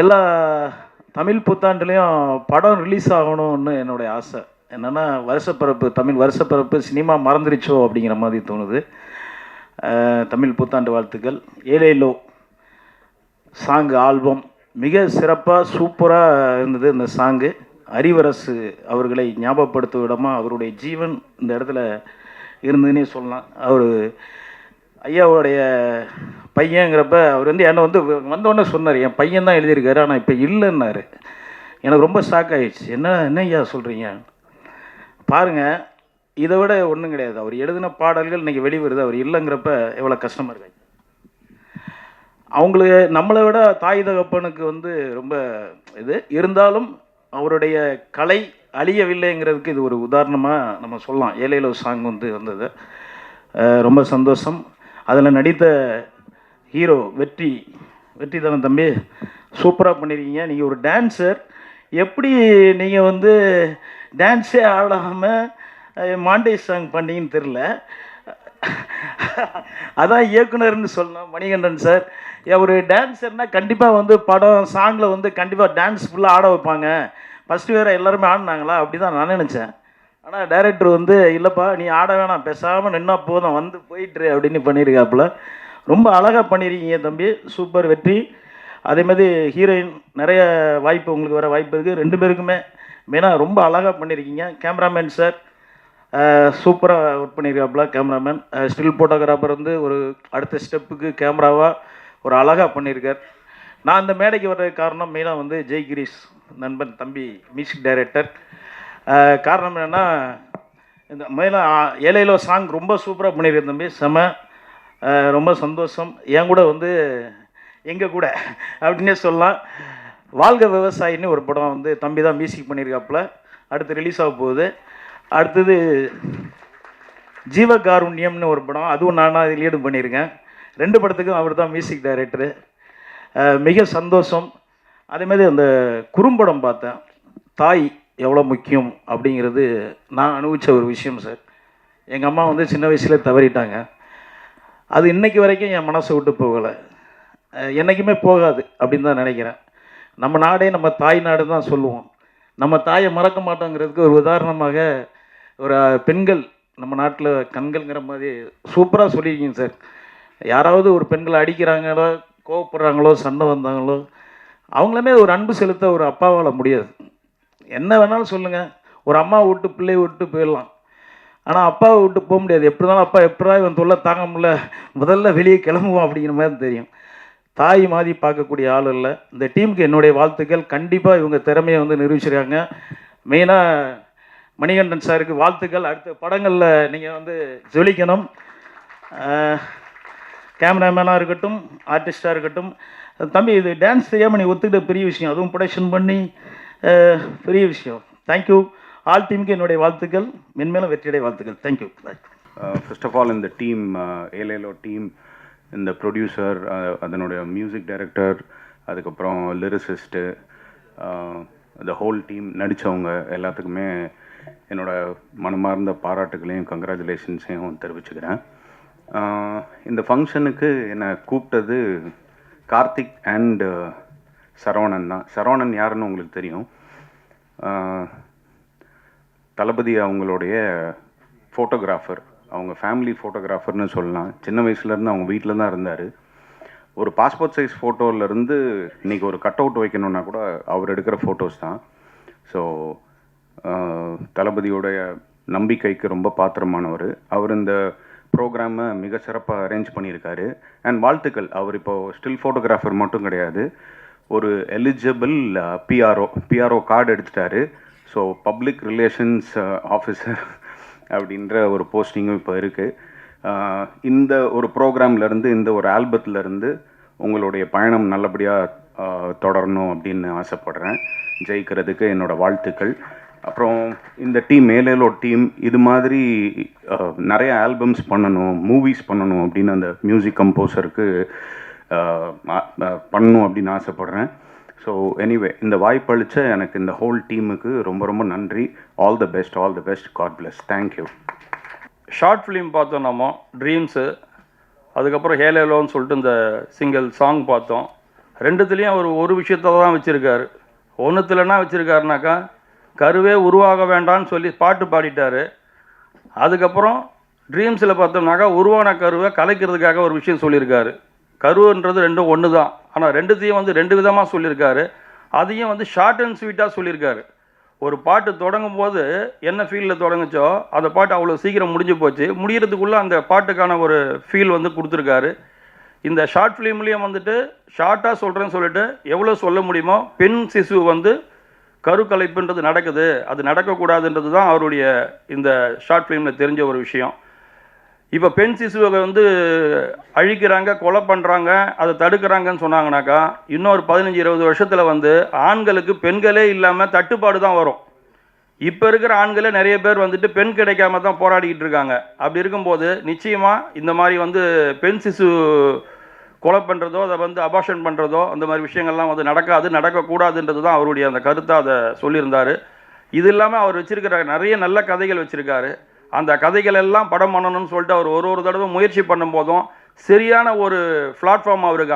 எல்லா தமிழ் புத்தாண்டுலேயும் படம் ரிலீஸ் ஆகணும்னு என்னுடைய ஆசை. என்னென்னா வருஷப்பிறப்பு, தமிழ் வருஷப்பிறப்பு சினிமா மறந்துருச்சோ அப்படிங்கிற மாதிரி தோணுது. தமிழ் புத்தாண்டு வாழ்த்துக்கள். ஏலேலோ சாங்கு ஆல்பம் மிக சிறப்பாக சூப்பராக இருந்தது. இந்த சாங்கு அறிவரசு அவர்களை ஞாபகப்படுத்தும் விடமாக அவருடைய ஜீவன் இந்த இடத்துல இருந்ததுன்னே சொல்லலாம். அவர் ஐயாவுடைய பையங்கிறப்ப அவர் வந்து என்னை வந்து வந்தோடனே சொன்னார், என் பையன் தான் எழுதியிருக்காரு, ஆனால் இப்போ இல்லைன்னாரு. எனக்கு ரொம்ப ஷாக் ஆகிடுச்சு. என்ன ஐயா சொல்கிறீங்க? பாருங்கள், இதை விட ஒன்றும் கிடையாது. அவர் எழுதின பாடல்கள் இன்றைக்கி வெளிவருது, அவர் இல்லைங்கிறப்ப எவ்வளோ கஷ்டமாக இருக்காங்க. அவங்களுக்கு நம்மளை விட தாய் தகப்பனுக்கு வந்து ரொம்ப இது இருந்தாலும் அவருடைய கலை அழியவில்லைங்கிறதுக்கு இது ஒரு உதாரணமாக நம்ம சொல்லலாம். ஏலேலோ சாங் வந்து வந்தது, ரொம்ப சந்தோஷம். அதில் நடித்த ஹீரோ வெற்றி தானே தம்பி, சூப்பராக பண்ணியிருக்கீங்க. நீங்கள் ஒரு டான்ஸர், எப்படி நீங்கள் வந்து டான்ஸே ஆடாமல் மாண்டேஜ் சாங் பண்ணீங்கன்னு தெரில. அதான் இயக்குனர்னு சொல்லணும் மணிகண்டன் சார். ஒரு டான்ஸர்னால் கண்டிப்பாக வந்து படம் சாங்கில் வந்து கண்டிப்பாக டான்ஸ் ஃபுல்லாக ஆட வைப்பாங்க. ஃபஸ்ட்டு வேறு எல்லாருமே ஆடினாங்களா, அப்படி தான் நான் நினச்சேன். ஆனால் டைரக்டர் வந்து இல்லைப்பா நீ ஆட வேணாம், பேசாமல் நின்னா போதும், வந்து போயிட்டுரு அப்படின்னு பண்ணியிருக்காப்புல. ரொம்ப அழகாக பண்ணியிருக்கீங்க தம்பி, சூப்பர் வெற்றி. அதேமாதிரி ஹீரோயின் நிறைய வாய்ப்பு உங்களுக்கு வர வாய்ப்பு இருக்குது. 2 பேருக்குமே மெயினாக ரொம்ப அழகாக பண்ணியிருக்கீங்க. கேமராமேன் சார் சூப்பராக ஒர்க் பண்ணியிருக்காப்புல. கேமராமேன் ஸ்டில் ஃபோட்டோகிராஃபர் வந்து ஒரு அடுத்த ஸ்டெப்புக்கு கேமராவாக ஒரு அழகாக பண்ணியிருக்கார். நான் இந்த மேடைக்கு வர்றதுக்கு காரணம் மெயினாக வந்து ஜெய் கிரீஷ் நண்பன் தம்பி மியூசிக் டைரக்டர். காரணம் என்னென்னா இந்த மெயினாக ஏலேலோ சாங் ரொம்ப சூப்பராக பண்ணியிருக்கேன் தம்பி, செம, ரொம்ப சந்தோஷம். என் கூட வந்து எங்கள் கூட அப்படின்னே சொல்லலாம். வாழ்க விவசாயின்னு ஒரு படம் வந்து தம்பி தான் மியூசிக் பண்ணியிருக்காப்புல, அடுத்து ரிலீஸ் ஆக போகுது. அடுத்தது ஜீவகாருண்யம்னு ஒரு படம், அதுவும் நான் அதில் லீடு பண்ணியிருக்கேன். 2 படத்துக்கும் அவர் தான் மியூசிக் டைரக்டரு. மிக சந்தோஷம். அதேமாதிரி அந்த குறும்படம் பார்த்தேன், தாய் எவ்வளோ முக்கியம் அப்படிங்கிறது நான் அனுபவித்த ஒரு விஷயம் சார். எங்கள் அம்மா வந்து சின்ன வயசில் தவறிட்டாங்க. அது இன்றைக்கி வரைக்கும் என் மனசை விட்டு போகலை, என்றைக்குமே போகாது அப்படின்னு தான் நினைக்கிறேன். நம்ம நாடே நம்ம தாய் நாடு தான் சொல்லுவோம். நம்ம தாயை மறக்க மாட்டோங்கிறதுக்கு ஒரு உதாரணமாக ஒரு பெண்கள் நம்ம நாட்டில் கண்கள்ங்கிற மாதிரி சூப்பராக சொல்லியிருக்கீங்க சார். யாராவது ஒரு பெண்களை அடிக்கிறாங்களோ, கோவப்படுறாங்களோ, சண்டை வந்தாங்களோ, அவங்களுமே ஒரு அன்பு செலுத்த ஒரு அப்பாவால் முடியாது. என்ன வேணாலும் சொல்லுங்கள், ஒரு அம்மாவை விட்டு பிள்ளையை விட்டு போயிடலாம், ஆனால் அப்பாவை விட்டு போக முடியாது. எப்படி இருந்தாலும் அப்பா எப்படா இவன் தொல்லை தாங்க முடியல, முதல்ல வெளியே கிளம்புவோம் அப்படிங்கிற மாதிரி தெரியும். தாய் மாதிரி பார்க்கக்கூடிய ஆள் இல்லை. இந்த டீமுக்கு என்னுடைய வாழ்த்துக்கள். கண்டிப்பாக இவங்க திறமையை வந்து நிரூபிச்சிருக்காங்க. மெயினாக மணிகண்டன் சாருக்கு வாழ்த்துக்கள். அடுத்த படங்களில் நீங்கள் வந்து ஜொலிக்கணும். கேமராமேனாக இருக்கட்டும், ஆர்டிஸ்டாக இருக்கட்டும். தம்பி இது டான்ஸ் தெரியாமல் நீ ஒத்துக்கிட்ட பெரிய விஷயம், அதுவும் ப்ரொடக்ஷன் பண்ணி பெரிய விஷயம். தேங்க்யூ. ஆல் டீமுக்கு என்னுடைய வாழ்த்துக்கள், மென்மேலும் வெற்றியடைய வாழ்த்துக்கள். தேங்க்யூ. ஃபர்ஸ்ட் ஆஃப் ஆல் இந்த டீம், ஏலேலோ டீம், இந்த ப்ரொடியூசர், அதனுடைய மியூசிக் டைரக்டர், அதுக்கப்புறம் லிரிசிஸ்ட்டு, இந்த ஹோல் டீம் நடித்தவங்க எல்லாத்துக்குமே என்னோடய மனமார்ந்த பாராட்டுகளையும் கங்க்ராச்சுலேஷன்ஸையும் தெரிவிச்சுக்கிறேன். இந்த ஃபங்க்ஷனுக்கு என்னை கூப்பிட்டது கார்த்திக் அண்ட் சரவணன் தான். சரவணன் யாருன்னு உங்களுக்கு தெரியும், தளபதி அவங்களுடைய ஃபோட்டோகிராஃபர், அவங்க ஃபேமிலி ஃபோட்டோகிராஃபர்னு சொல்லலாம். சின்ன வயசுலேருந்து அவங்க வீட்டில் தான் இருந்தார். ஒரு பாஸ்போர்ட் சைஸ் ஃபோட்டோவிலேருந்து இன்றைக்கி ஒரு கட் அவுட் வைக்கணுன்னா கூட அவர் எடுக்கிற ஃபோட்டோஸ் தான். ஸோ தளபதியோடைய நம்பிக்கைக்கு ரொம்ப பாத்திரமானவர். அவர் இந்த ப்ரோக்ராமை மிக சிறப்பாக அரேஞ்ச் பண்ணியிருக்காரு. அண்ட் வாழ்த்துக்கள். அவர் இப்போது ஸ்டில் ஃபோட்டோகிராஃபர் மட்டும் கிடையாது, ஒரு எலிஜிபிள் பிஆர்ஓ கார்டு எடுத்துட்டாரு. ஸோ பப்ளிக் ரிலேஷன்ஸ் ஆஃபீஸர் அப்படின்ற ஒரு போஸ்டிங்கும் இப்போ இருக்குது. இந்த ஒரு ப்ரோக்ராம்லேருந்து, இந்த ஒரு ஆல்பத்துலேருந்து உங்களுடைய பயணம் நல்லபடியாக தொடரணும் அப்படின்னு ஆசைப்பட்றேன். ஜெயிக்கிறதுக்கு என்னோடய வாழ்த்துக்கள். அப்புறம் இந்த டீம், ஏலேலோ டீம், இது மாதிரி நிறைய ஆல்பம்ஸ் பண்ணணும், மூவிஸ் பண்ணணும் அப்படின்னு அந்த மியூசிக் கம்போசருக்கு பண்ணணும் அப்படின்னு ஆசைப்பட்றேன். ஸோ எனிவே, இந்த வாய்ப்பளித்த எனக்கு இந்த ஹோல் டீமுக்கு ரொம்ப ரொம்ப நன்றி. All the best, all the best. God bless. Thank you. Short film பார்த்தோம் நம்ம, ட்ரீம்ஸு. அதுக்கப்புறம் ஏலேலோன்னு சொல்லிட்டு இந்த சிங்கிள் சாங் பார்த்தோம். ரெண்டுத்துலேயும் அவர் ஒரு விஷயத்த தான் வச்சுருக்காரு. ஒன்றுத்தில் என்ன வச்சுருக்காருனாக்கா, கருவே உருவாக வேண்டாம்னு சொல்லி பாட்டு பாடிட்டார். அதுக்கப்புறம் ட்ரீம்ஸில் பார்த்தோம்னாக்கா உருவான கருவை கலைக்கிறதுக்காக ஒரு விஷயம் சொல்லியிருக்காரு. கருவுன்றது ரெண்டும் ஒன்று தான், ஆனால் ரெண்டுத்தையும் வந்து ரெண்டு விதமாக சொல்லியிருக்காரு. அதையும் வந்து ஷார்ட் அண்ட் ஸ்வீட்டாக சொல்லியிருக்காரு. ஒரு பாட்டு தொடங்கும் போது என்ன ஃபீலில் தொடங்குச்சோ அந்த பாட்டு அவ்வளோ சீக்கிரம் முடிஞ்சு போச்சு. முடிகிறதுக்குள்ளே அந்த பாட்டுக்கான ஒரு ஃபீல் வந்து கொடுத்துருக்காரு. இந்த ஷார்ட் ஃபிலிம்லேயும் வந்துட்டு ஷார்ட்டாக சொல்கிறேன்னு சொல்லிட்டு எவ்வளோ சொல்ல முடியுமோ, பெண் சிசு வந்து கருக்கலைப்புன்றது நடக்குது, அது நடக்கக்கூடாதுன்றது தான் அவருடைய இந்த ஷார்ட் ஃபிலிமில் தெரிஞ்ச ஒரு விஷயம். இப்போ பெண் சிசுவை வந்து அழிக்கிறாங்க, கொலை பண்ணுறாங்க, அதை தடுக்கிறாங்கன்னு சொன்னாங்கனாக்கா இன்னொரு 15-20 வருஷத்தில் வந்து ஆண்களுக்கு பெண்களே இல்லாமல் தட்டுப்பாடு தான் வரும். இப்போ இருக்கிற ஆண்களே நிறைய பேர் வந்துட்டு பெண் கிடைக்காம தான் போராடிக்கிட்டு இருக்காங்க. அப்படி இருக்கும்போது நிச்சயமாக இந்த மாதிரி வந்து பெண் சிசு கொலை பண்ணுறதோ, அதை வந்து அபார்ஷன் பண்ணுறதோ, அந்த மாதிரி விஷயங்கள்லாம் வந்து நடக்கக்கூடாதுன்றது தான் அவருடைய அந்த கருத்தை அதை சொல்லியிருந்தார். இது இல்லாமல் அவர் வச்சுருக்கிற நிறைய நல்ல கதைகள் வச்சுருக்காரு. அந்த கதைகள் எல்லாம் படம் பண்ணணும்னு சொல்லிட்டு அவர் ஒரு தடவை முயற்சி பண்ணும்போதும் சரியான ஒரு பிளாட்ஃபார்ம் அவருக்கு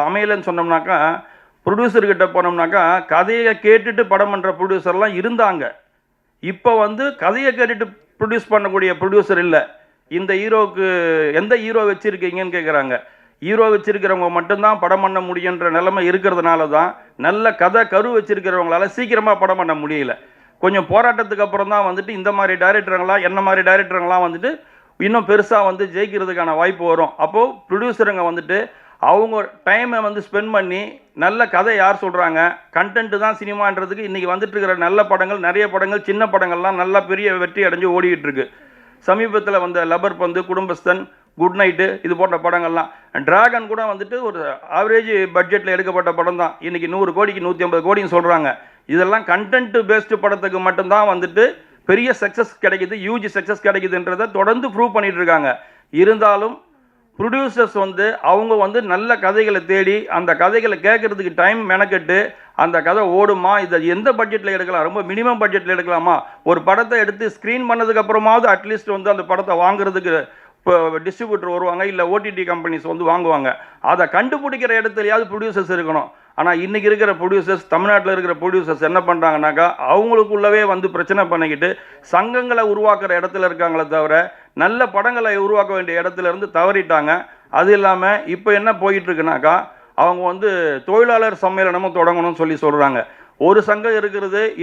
அமையலைன்னு சொன்னோம்னாக்கா, ப்ரொடியூசர்கிட்ட போனோம்னாக்கா கதையை கேட்டுட்டு படம் பண்ணுற ப்ரொடியூசர்லாம் இருந்தாங்க. இப்போ வந்து கதையை கேட்டுட்டு ப்ரொடியூஸ் பண்ணக்கூடிய ப்ரொடியூசர் இல்லை. இந்த ஹீரோவுக்கு எந்த ஹீரோ வச்சுருக்கீங்கன்னு கேட்குறாங்க. ஹீரோ வச்சுருக்கிறவங்க மட்டும்தான் படம் பண்ண முடியுன்ற நிலைமை இருக்கிறதுனால தான் நல்ல கரு வச்சுருக்கிறவங்களால சீக்கிரமாக படம் பண்ண முடியல. கொஞ்சம் போராட்டத்துக்கு அப்புறம் தான் வந்துட்டு இந்த மாதிரி டைரக்டருங்களாம் என்ன மாதிரி டைரக்டருங்களாம் வந்துட்டு இன்னும் பெருசாக வந்து ஜெயிக்கிறதுக்கான வாய்ப்பு வரும். அப்போது ப்ரொடியூசருங்க வந்துட்டு அவங்க டைமை வந்து ஸ்பெண்ட் பண்ணி நல்ல கதை யார் சொல்கிறாங்க, கண்டென்ட்டு தான் சினிமான்றதுக்கு இன்றைக்கி வந்துட்டு இருக்கிற நல்ல படங்கள், நிறைய படங்கள், சின்ன படங்கள்லாம் நல்லா பெரிய வெற்றி அடைஞ்சு ஓடிக்கிட்டு இருக்கு. சமீபத்தில் வந்த லப்பர் பந்து, குடும்பஸ்தன், குட் நைட்டு, இது போன்ற படங்கள்லாம். டிராகன் கூட வந்துட்டு ஒரு ஆவரேஜ் பட்ஜெட்டில் எடுக்கப்பட்ட படம் தான். இன்றைக்கி 100 கோடிக்கு 150 கோடின்னு சொல்கிறாங்க. இதெல்லாம் கண்டென்ட் பேஸ்டு படத்துக்கு மட்டும்தான் வந்துட்டு பெரிய சக்ஸஸ் கிடைக்குது, யூஜி சக்ஸஸ் கிடைக்குதுன்றதை தொடர்ந்து ப்ரூவ் பண்ணிகிட்டு இருக்காங்க. இருந்தாலும் ப்ரொடியூசர்ஸ் வந்து அவங்க வந்து நல்ல கதைகளை தேடி அந்த கதைகளை கேட்குறதுக்கு டைம் மெனக்கெட்டு அந்த கதை ஓடுமா, இதை எந்த பட்ஜெட்டில் எடுக்கலாம், ரொம்ப மினிமம் பட்ஜெட்டில் எடுக்கலாமா, ஒரு படத்தை எடுத்து ஸ்க்ரீன் பண்ணதுக்கு அப்புறமாவது அட்லீஸ்ட் வந்து அந்த படத்தை வாங்குறதுக்கு இப்போ டிஸ்ட்ரிபியூட்டர் வருவாங்க, இல்லை ஓடிடி கம்பெனிஸ் வந்து வாங்குவாங்க. அதை கண்டுபிடிக்கிற இடத்துலையாவது ப்ரொடியூசர்ஸ் இருக்கணும். ஆனால் இன்றைக்கி இருக்கிற ப்ரொடியூசர்ஸ், தமிழ்நாட்டில் இருக்கிற ப்ரொடியூசர்ஸ் என்ன பண்ணுறாங்கனாக்கா அவங்களுக்குள்ளவே வந்து பிரச்சனை பண்ணிக்கிட்டு சங்கங்களை உருவாக்குற இடத்துல இருக்காங்களே தவிர நல்ல படங்களை உருவாக்க வேண்டிய இடத்துல இருந்து தவறிட்டாங்க. அது இல்லாமல் இப்போ என்ன போயிட்டுருக்குனாக்கா அவங்க வந்து தொழிலாளர் சம்மேளனமும் தொடங்கணும்னு சொல்லி சொல்கிறாங்க. ஒரு சங்கம்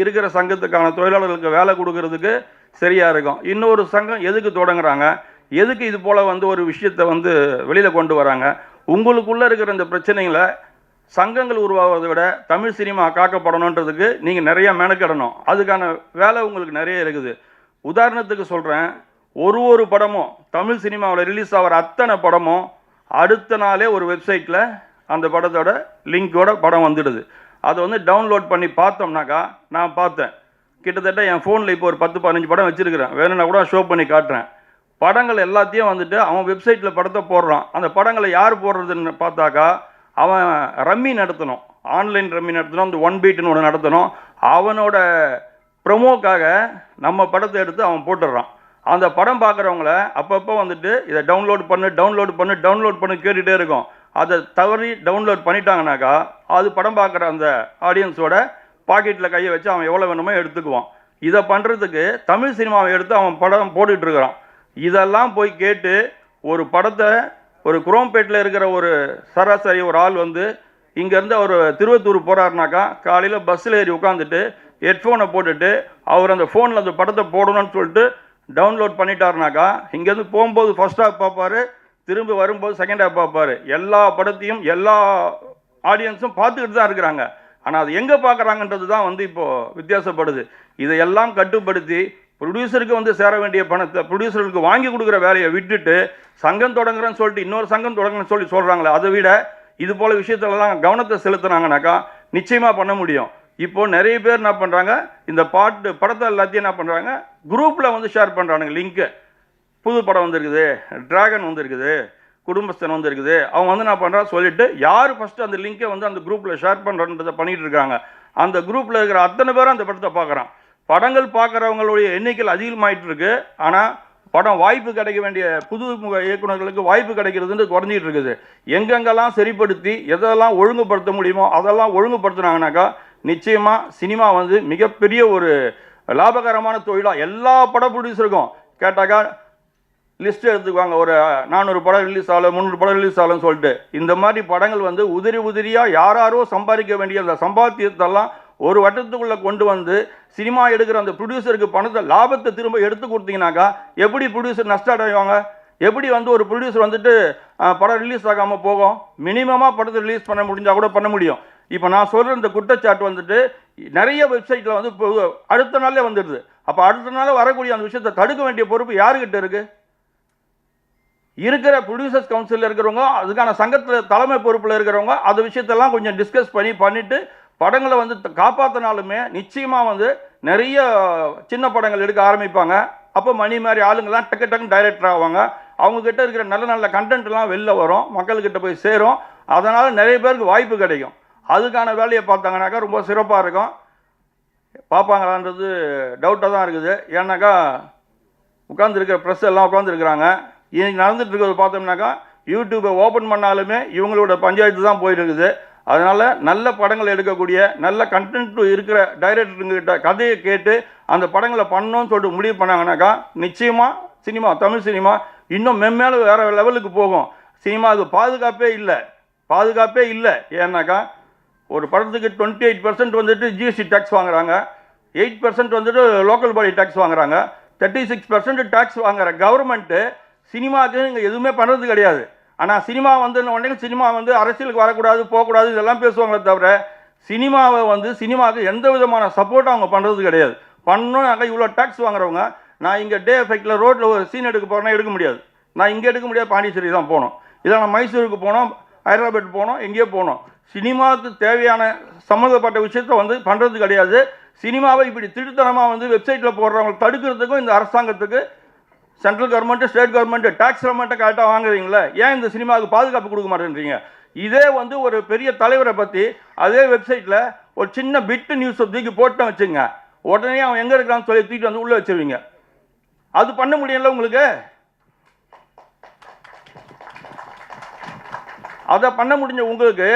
இருக்கிற சங்கத்துக்கான தொழிலாளர்களுக்கு வேலை கொடுக்கறதுக்கு சரியாக இருக்கும். இன்னொரு சங்கம் எதுக்கு தொடங்குறாங்க, எதுக்கு இது போல் வந்து ஒரு விஷயத்தை வந்து வெளியில் கொண்டு வராங்க? உங்களுக்குள்ளே இருக்கிற இந்த பிரச்சனைகளை சங்கங்கள் உருவாகிறத விட தமிழ் சினிமா காக்கப்படணுன்றதுக்கு நீங்கள் நிறையா மெனக்கிடணும். அதுக்கான வேலை உங்களுக்கு நிறைய இருக்குது. உதாரணத்துக்கு சொல்கிறேன், ஒரு படமும் தமிழ் சினிமாவில் ரிலீஸ் ஆகிற அத்தனை படமும் அடுத்த நாளே ஒரு வெப்சைட்டில் அந்த படத்தோட லிங்கோட படம் வந்துடுது. அதை வந்து டவுன்லோட் பண்ணி பார்த்தோம்னாக்கா, நான் பார்த்தேன் கிட்டத்தட்ட என் ஃபோனில் இப்போ ஒரு 10-15 படம் வச்சுருக்கிறேன். வேணும்னா கூட ஷோ பண்ணி காட்டுறேன். படங்கள் எல்லாத்தையும் வந்துட்டு அவன் வெப்சைட்டில் படத்தை போடுறான். அந்த படங்களை யார் போடுறதுன்னு பார்த்தாக்கா அவன் ரம்மி நடத்தணும், ஆன்லைன் ரம்மி நடத்தணும், அந்த 1 பீட்னு ஒன்று நடத்தணும். அவனோட ப்ரொமோக்காக நம்ம படத்தை எடுத்து அவன் போட்டுடுறான். அந்த படம் பார்க்குறவங்கள அப்பப்போ வந்துட்டு இதை டவுன்லோட் பண்ணு கேட்டுகிட்டே இருக்கும். அதை தவறி டவுன்லோட் பண்ணிட்டாங்கனாக்கா அது படம் பார்க்குற அந்த ஆடியன்ஸோட பாக்கெட்டில் கையை வச்சு அவன் எவ்வளோ வேணுமோ எடுத்துக்குவான். இதை பண்ணுறதுக்கு தமிழ் சினிமாவை எடுத்து அவன் படம் போட்டுட்ருக்கிறான். இதெல்லாம் போய் கேட்டு ஒரு படத்தை ஒரு குரோம்பேட்டில் இருக்கிற ஒரு சராசரி ஒரு ஆள் வந்து இங்கேருந்து அவர் திருவத்தூர் போகிறாருனாக்கா காலையில் பஸ்ஸில் ஏறி உட்காந்துட்டு ஹெட்ஃபோனை போட்டுட்டு அவர் அந்த ஃபோனில் அந்த படத்தை போடணும்னு சொல்லிட்டு டவுன்லோட் பண்ணிட்டாருனாக்கா இங்கேருந்து போகும்போது ஃபர்ஸ்ட் ஹாஃப் பார்ப்பார், திரும்ப வரும்போது செகண்ட் ஹாஃப் பார்ப்பார். எல்லா படத்தையும் எல்லா ஆடியன்ஸும் பார்த்துக்கிட்டு தான் இருக்கிறாங்க. ஆனால் அது எங்கே பார்க்குறாங்கன்றது தான் வந்து இப்போது வித்தியாசப்படுது. இதையெல்லாம் கட்டுப்படுத்தி ப்ரொடியூசருக்கு வந்து சேர வேண்டிய பணத்தை ப்ரொடியூசருக்கு வாங்கி கொடுக்குற வேலையை விட்டுட்டு சங்கம் தொடங்குறேன்னு சொல்லிட்டு இன்னொரு சங்கம் தொடங்குறேன்னு சொல்கிறாங்களே, அதை விட இது போல் விஷயத்துலலாம் கவனத்தை செலுத்தினாங்கனாக்கா நிச்சயமாக பண்ண முடியும். இப்போது நிறைய பேர் என்ன பண்ணுறாங்க, இந்த படத்தை எல்லாத்தையும் என்ன பண்ணுறாங்க, குரூப்பில் வந்து ஷேர் பண்ணுறானுங்க லிங்க்கு. புது படம் வந்துருக்குது, டிராகன் வந்துருக்குது, குடும்பஸ்தன் வந்துருக்குது. அவங்க வந்து என்ன பண்ணுறா சொல்லிவிட்டு யார் ஃபஸ்ட்டு அந்த லிங்கை வந்து அந்த குரூப்பில் ஷேர் பண்ணுறன்றதை பண்ணிகிட்டு இருக்காங்க. அந்த குரூப்பில் இருக்கிற அத்தனை பேரும் அந்த படத்தை பார்க்குறான். படங்கள் பார்க்குறவங்களுடைய எண்ணிக்கையில் அதிகமாகிட்டு இருக்கு. ஆனால் படம் வாய்ப்பு கிடைக்க வேண்டிய புதுமுக இயக்குநர்களுக்கு வாய்ப்பு கிடைக்கிறதுன்னு குறைஞ்சிட்டு இருக்குது. எங்கெங்கெல்லாம் சரிப்படுத்தி எதெல்லாம் ஒழுங்குபடுத்த முடியுமோ அதெல்லாம் ஒழுங்குபடுத்தினாங்கனாக்கா நிச்சயமாக சினிமா வந்து மிகப்பெரிய ஒரு லாபகரமான தொழிலாக எல்லா பட ப்ரொடியூசருக்கும் கேட்டாக்கா லிஸ்ட் எடுத்துக்குவாங்க. ஒரு 400 படம் ரிலீஸ் ஆகலாம், 300 படம் ரிலீஸ் ஆகலன்னு சொல்லிட்டு இந்த மாதிரி படங்கள் வந்து உதிரியாக யாராரோ சம்பாதிக்க வேண்டிய அந்த சம்பாத்தியத்தெல்லாம் ஒரு வட்டத்துக்குள்ளே கொண்டு வந்து சினிமா எடுக்கிற அந்த ப்ரொடியூசருக்கு பணத்தை லாபத்தை திரும்ப எடுத்து கொடுத்தீங்கன்னாக்கா எப்படி ப்ரொடியூசர் நஷ்டம் அடைவாங்க? எப்படி வந்து ஒரு ப்ரொடியூசர் வந்துட்டு படம் ரிலீஸ் ஆகாமல் போகும்? மினிமமாக படத்தை ரிலீஸ் பண்ண முடிஞ்சால் கூட பண்ண முடியும். இப்போ நான் சொல்கிற இந்த குற்றச்சாட்டு வந்துட்டு நிறைய வெப்சைட்டில் வந்து இப்போ அடுத்த நாளே வந்துடுது. அப்போ அடுத்த நாள் வரக்கூடிய அந்த விஷயத்தை தடுக்க வேண்டிய பொறுப்பு யாருக்கிட்ட இருக்குது? இருக்கிற ப்ரொடியூசர்ஸ் கவுன்சிலில் இருக்கிறவங்க, அதுக்கான சங்கத்தில் தலைமை பொறுப்பில் இருக்கிறவங்க அந்த விஷயத்தெல்லாம் கொஞ்சம் டிஸ்கஸ் பண்ணிவிட்டு படங்களை வந்து காப்பாற்றினாலுமே நிச்சயமாக வந்து நிறைய சின்ன படங்கள் எடுக்க ஆரம்பிப்பாங்க. அப்போ மணி மாதிரி ஆளுங்கள்லாம் டக்குன்னு டைரக்டர் ஆவாங்க. அவங்கக்கிட்ட இருக்கிற நல்ல நல்ல கண்டென்ட்லாம் வெளில வரும், மக்கள்கிட்ட போய் சேரும். அதனால் நிறைய பேருக்கு வாய்ப்பு கிடைக்கும். அதுக்கான வேலையை பார்த்தாங்கனாக்கா ரொம்ப சிறப்பாக இருக்கும். பார்ப்பாங்களான்றது டவுட்டாக தான் இருக்குது. ஏன்னாக்கா உட்காந்துருக்கிற ப்ரெஸ் எல்லாம் உட்காந்துருக்குறாங்க. இன்னைக்கு நடந்துட்டு இருக்கிறது பார்த்தோம்னாக்கா யூடியூப்பை ஓப்பன் பண்ணாலுமே இவங்களோட பஞ்சாயத்து தான் போயிருக்குது. அதனால் நல்ல படங்கள் எடுக்கக்கூடிய நல்ல கண்டென்ட் இருக்கிற டைரக்டருங்கிட்ட கதையை கேட்டு அந்த படங்களை பண்ணணும்னு சொல்லிட்டு முடிவு பண்ணாங்கனாக்கா நிச்சயமாக சினிமா, தமிழ் சினிமா இன்னும் மென்மேலும் வேறு லெவலுக்கு போகும். சினிமாவுக்கு பாதுகாப்பே இல்லை. ஏன்னாக்கா ஒரு படத்துக்கு 28% வந்துட்டு ஜிஎஸ்டி டேக்ஸ் வாங்குறாங்க, 8% வந்துட்டு லோக்கல் பாடி டேக்ஸ் வாங்குறாங்க, 36% டேக்ஸ் வாங்குற கவர்மெண்ட்டு சினிமாவுக்கு இங்கே எதுவுமே பண்ணுறது கிடையாது. ஆனால் சினிமா வந்து உடனே சினிமா வந்து அரசியலுக்கு வரக்கூடாது, போகக்கூடாது இதெல்லாம் பேசுவாங்களே தவிர சினிமாவுக்கு எந்த விதமான சப்போர்ட்டும் அவங்க பண்ணுறது கிடையாது. பண்ணணும்னாக்கா இவ்வளோ டேக்ஸ் வாங்குறவங்க, நான் இங்கே டே எஃபெக்டில் ரோட்டில் ஒரு சீன் எடுக்க போகிறேன்னா எடுக்க முடியாது. நான் இங்கே எடுக்க முடியாது, பாண்டிச்சேரி தான் போகணும். இல்லை நான் மைசூருக்கு போனோம், ஹைதராபாத் போனோம், எங்கேயோ போகணும். சினிமாவுக்கு தேவையான சம்மந்தப்பட்ட விஷயத்தை வந்து பண்ணுறது கிடையாது. சினிமாவை இப்படி திருத்தனமாக வந்து வெப்சைட்டில் போடுறவங்க தடுக்கிறதுக்கும் இந்த அரசாங்கத்துக்கு central government, state government tax கவர்மெண்ட்டை கரெக்டாக வாங்குறீங்களே, ஏன் இந்த சினிமாவுக்கு பாதுகாப்பு கொடுக்க மாட்டேன்றீங்க? இதே வந்து ஒரு பெரிய தலைவரை பற்றி அதே வெப்சைட்டில் ஒரு சின்ன பிட்டு நியூஸை தூக்கி போட்டோம் வச்சுங்க, உடனே அவன் எங்கே இருக்கிறான்னு சொல்லி தூக்கிட்டு வந்து உள்ளே வச்சுருவீங்க. அது பண்ண முடியல உங்களுக்கு. அதை பண்ண முடிஞ்ச உங்களுக்கு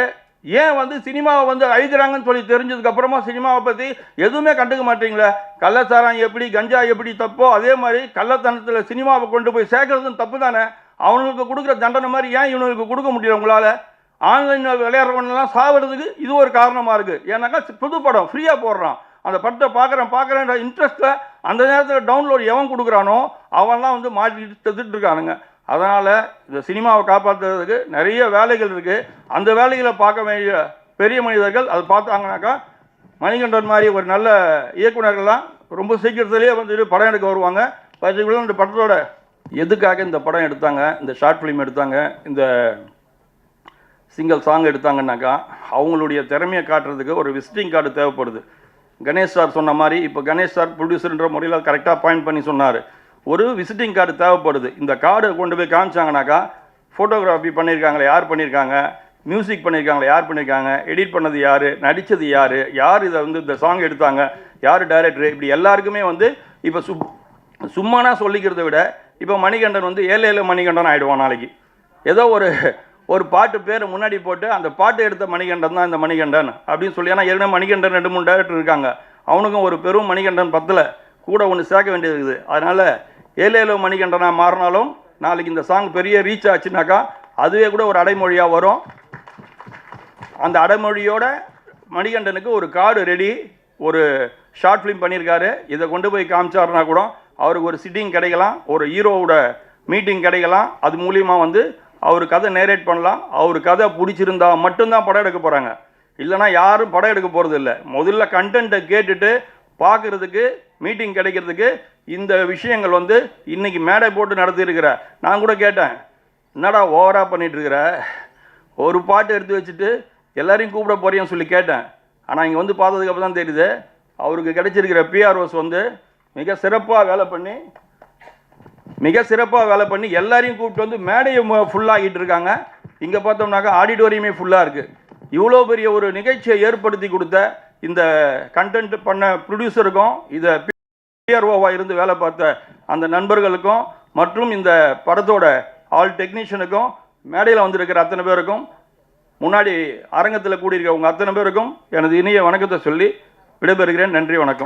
ஏன் வந்து சினிமாவை வந்து அழிக்கிறாங்கன்னு சொல்லி தெரிஞ்சதுக்கு அப்புறமா சினிமாவை பற்றி எதுவுமே கண்டுக்க மாட்டீங்களே? கள்ளச்சாரம் எப்படி, கஞ்சா எப்படி தப்போ அதே மாதிரி கள்ளத்தனத்தில் சினிமாவை கொண்டு போய் சேர்க்கறதும் தப்பு தானே. அவனுக்கு கொடுக்குற தண்டனை மாதிரி ஏன் இவனுக்கு கொடுக்க முடியல உங்களால்? ஆன்லைனில் விளையாடுறவனெல்லாம் சாவறதுக்கு இது ஒரு காரணமாக இருக்குது. ஏன்னாக்கா புது படம் ஃப்ரீயாக போடுறான், அந்த படத்தை பார்க்குறேன்ற இன்ட்ரெஸ்ட்டில் அந்த நேரத்தில் டவுன்லோட் எவன் கொடுக்குறானோ அவன்லாம் வந்து மாட்டிட்டு செத்துட்டு இருக்கானுங்க. அதனால் இந்த சினிமாவை காப்பாற்றுறதுக்கு நிறைய வேலைகள் இருக்குது. அந்த வேலைகளை பார்க்க வேண்டிய பெரிய மனிதர்கள் அதை பார்த்தாங்கனாக்கா மணிகண்டன் மாதிரி ஒரு நல்ல இயக்குநர்கள்லாம் ரொம்ப சீக்கிரத்திலேயே வந்துட்டு படம் எடுக்க வருவாங்க. பர்டிகுலராக இந்த படத்தோட எதுக்காக இந்த படம் எடுத்தாங்க, இந்த ஷார்ட் ஃபிலிம் எடுத்தாங்க, இந்த சிங்கிள் சாங் எடுத்தாங்கன்னாக்கா அவங்களுடைய திறமையை காட்டுறதுக்கு ஒரு விசிட்டிங் கார்டு தேவைப்படுது. கணேஷ் சார் சொன்ன மாதிரி, இப்போ கணேஷ் சார் ப்ரொடியூசர்ன்ற முறையில் கரெக்டாக பாயிண்ட் பண்ணி சொன்னார், ஒரு விசிட்டிங் கார்டு தேவைப்படுது. இந்த கார்டை கொண்டு போய் காமிச்சாங்கனாக்கா ஃபோட்டோகிராஃபி பண்ணியிருக்காங்களே யார் பண்ணியிருக்காங்க, மியூசிக் பண்ணியிருக்காங்களே யார் பண்ணியிருக்காங்க, எடிட் பண்ணது யார், நடித்தது யார் இதை வந்து இந்த சாங் எடுத்தாங்க, யார் டைரக்டர், இப்படி எல்லாருக்குமே வந்து இப்போ சும்மானா சொல்லிக்கிறத விட இப்போ மணிகண்டன் வந்து ஏழு மணிகண்டன் ஆகிடுவான் நாளைக்கு. ஏதோ ஒரு பாட்டு பேர் முன்னாடி போட்டு அந்த பாட்டு எடுத்த மணிகண்டன் தான் இந்த மணிகண்டன் அப்படின்னு சொல்லி. ஏன்னா ஏற்கனவே மணிகண்டன் 2-3 டைரக்டர் இருக்காங்க, அவனுக்கும் ஒரு பெரும் மணிகண்டன் 10ல் கூட ஒன்று சேர்க்க வேண்டியது இருக்குது. அதனால் ஏழு மணிகண்டனாக மாறினாலும் நாளைக்கு இந்த சாங் பெரிய ரீச் ஆச்சுனாக்கா அதுவே கூட ஒரு அடைமொழியாக வரும். அந்த அடைமொழியோட மணிகண்டனுக்கு ஒரு கார்டு ரெடி, ஒரு ஷார்ட் ஃபிலிம் பண்ணியிருக்காரு. இதை கொண்டு போய் காமிச்சாருனா கூட அவருக்கு ஒரு சிட்டிங் கிடைக்கலாம், ஒரு ஹீரோவோட மீட்டிங் கிடைக்கலாம். அது மூலியமாக வந்து அவர் கதை நேரேட் பண்ணலாம். அவர் கதை பிடிச்சிருந்தா மட்டும்தான் படம் எடுக்க போகிறாங்க, இல்லைனா யாரும் படம் எடுக்க போகிறது இல்லை. முதல்ல கண்டென்ட்டை கேட்டுட்டு பார்க்குறதுக்கு, மீட்டிங் கிடைக்கிறதுக்கு இந்த விஷயங்கள் வந்து இன்றைக்கி மேடை போட்டு நடத்தியிருக்கிற. நான் கூட கேட்டேன், என்னடா ஓவராக பண்ணிகிட்ருக்கிற, ஒரு பாட்டு எடுத்து வச்சுட்டு எல்லாரையும் கூப்பிட போறியான்னு சொல்லி கேட்டேன். ஆனால் இங்கே வந்து பார்த்ததுக்கப்புறம் தான் தெரியுது அவருக்கு கிடைச்சிருக்கிற பிஆர்ஓஸ் வந்து மிக சிறப்பாக வேலை பண்ணி எல்லாரையும் கூப்பிட்டு வந்து மேடையை ஃபுல்லாகிட்டு இருக்காங்க. இங்கே பார்த்தோம்னாக்கா ஆடிட்டோரியமே ஃபுல்லாக இருக்குது. இவ்வளோ பெரிய ஒரு நிகழ்ச்சியை ஏற்படுத்தி கொடுத்த இந்த கண்டென்ட் பண்ண ப்ரொடியூசருக்கும், இதை பிஆர்ஓவாக இருந்து வேலை பார்த்த அந்த நண்பர்களுக்கும் மற்றும் இந்த படத்தோட ஆல் டெக்னீஷியனுக்கும் மேடையில் வந்திருக்கிற அத்தனை பேருக்கும் முன்னாடி அரங்கத்தில் கூடியிருக்க உங்கள் அத்தனை பேருக்கும் எனது இனிய வணக்கத்தை சொல்லி விடைபெறுகிறேன். நன்றி, வணக்கம்.